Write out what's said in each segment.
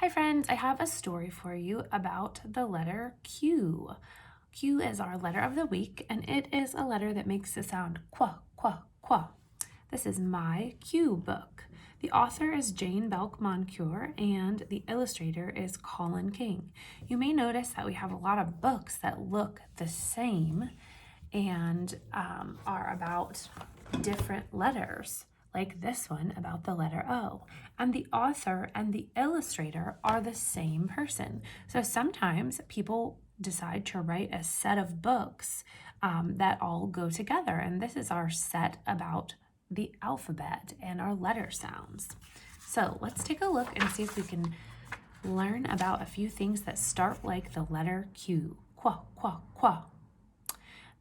Hi friends, I have a story for you about the letter Q. Q is our letter of the week, and it is a letter that makes the sound qua, qua, qua. This is my Q book. The author is Jane Belk Moncure, and the illustrator is Colin King. You may notice that we have a lot of books that look the same and are about different letters, like this one about the letter O. And the author and the illustrator are the same person. So sometimes people decide to write a set of books that all go together. And this is our set about the alphabet and our letter sounds. So let's take a look and see if we can learn about a few things that start like the letter Q. Qua, qua, qua.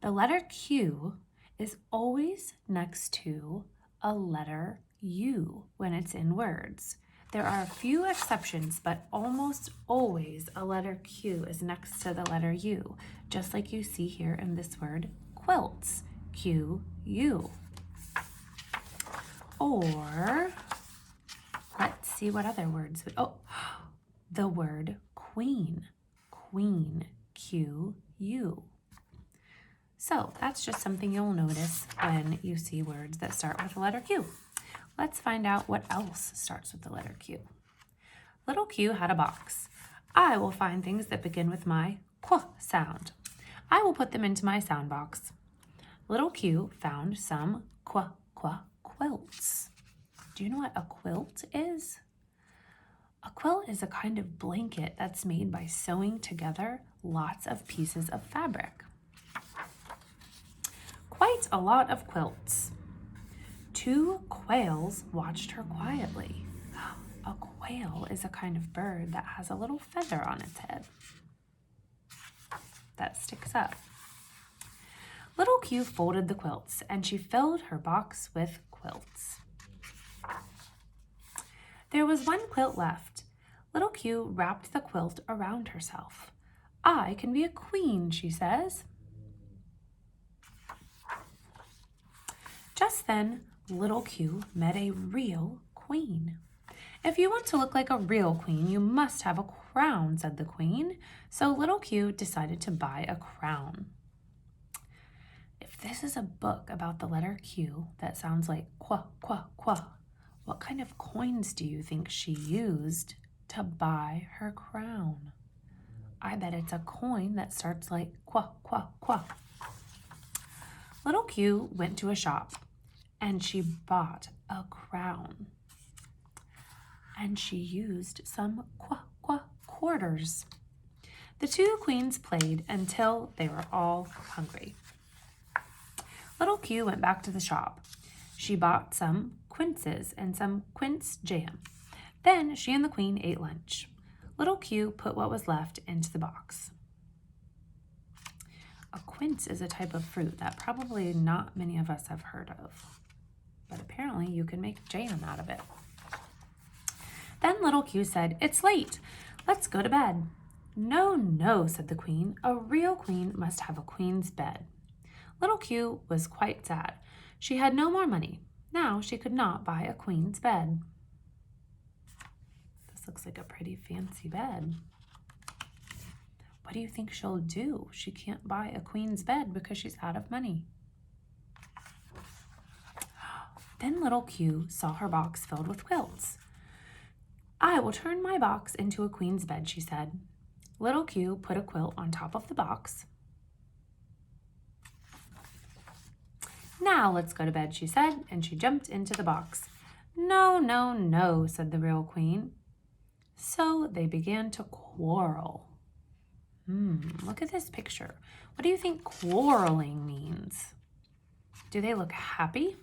The letter Q is always next to a letter U when it's in words. There are a few exceptions, but almost always a letter Q is next to the letter U, just like you see here in this word quilts, Q-U. Or, let's see what other words. The word queen, queen, Q-U. So that's just something you'll notice when you see words that start with the letter Q. Let's find out what else starts with the letter Q. Little Q had a box. I will find things that begin with my qu sound. I will put them into my sound box. Little Q found some qu quilts. Do you know what a quilt is? A quilt is a kind of blanket that's made by sewing together lots of pieces of fabric. Quite a lot of quilts. 2 quails watched her quietly. A quail is a kind of bird that has a little feather on its head that sticks up. Little Q folded the quilts, and she filled her box with quilts. There was 1 quilt left. Little Q wrapped the quilt around herself. I can be a queen, she says. Just then, Little Q met a real queen. If you want to look like a real queen, you must have a crown, said the queen. So Little Q decided to buy a crown. If this is a book about the letter Q that sounds like qua, qua, qua, what kind of coins do you think she used to buy her crown? I bet it's a coin that starts like qua, qua, qua. Little Q went to a shop and she bought a crown. And she used some qua, qua quarters. The 2 queens played until they were all hungry. Little Q went back to the shop. She bought some quinces and some quince jam. Then she and the queen ate lunch. Little Q put what was left into the box. A quince is a type of fruit that probably not many of us have heard of, but apparently you can make jam out of it. Then Little Q said, "It's late. Let's go to bed." "No, no," said the queen. "A real queen must have a queen's bed." Little Q was quite sad. She had no more money. Now she could not buy a queen's bed. This looks like a pretty fancy bed. What do you think she'll do? She can't buy a queen's bed because she's out of money. Then Little Q saw her box filled with quilts. I will turn my box into a queen's bed, she said. Little Q put a quilt on top of the box. Now let's go to bed, she said, and she jumped into the box. No, no, no, said the real queen. So they began to quarrel. Look at this picture. What do you think quarreling means? Do they look happy?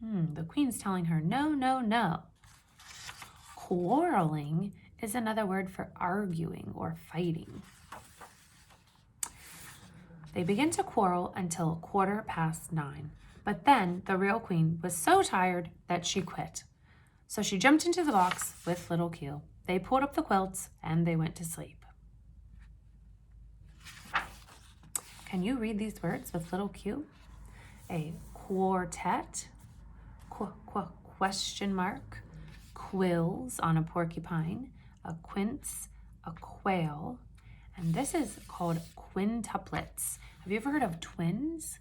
The queen's telling her, no, no, no. Quarreling is another word for arguing or fighting. They began to quarrel until 9:15. But then the real queen was so tired that she quit. So she jumped into the box with Little Q. They pulled up the quilts and they went to sleep. Can you read these words with Little Q? A quartet, question mark, quills on a porcupine, a quince, a quail, and this is called quintuplets. Have you ever heard of twins?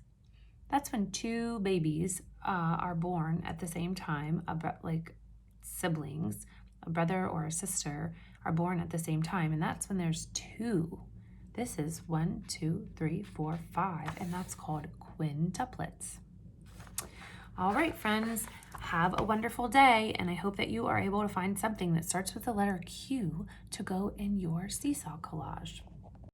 That's when two babies are born at the same time, like siblings, a brother or a sister are born at the same time, and that's when there's two. This is 1, 2, 3, 4, 5, and that's called quintuplets. All right, friends, have a wonderful day, and I hope that you are able to find something that starts with the letter Q to go in your seesaw collage.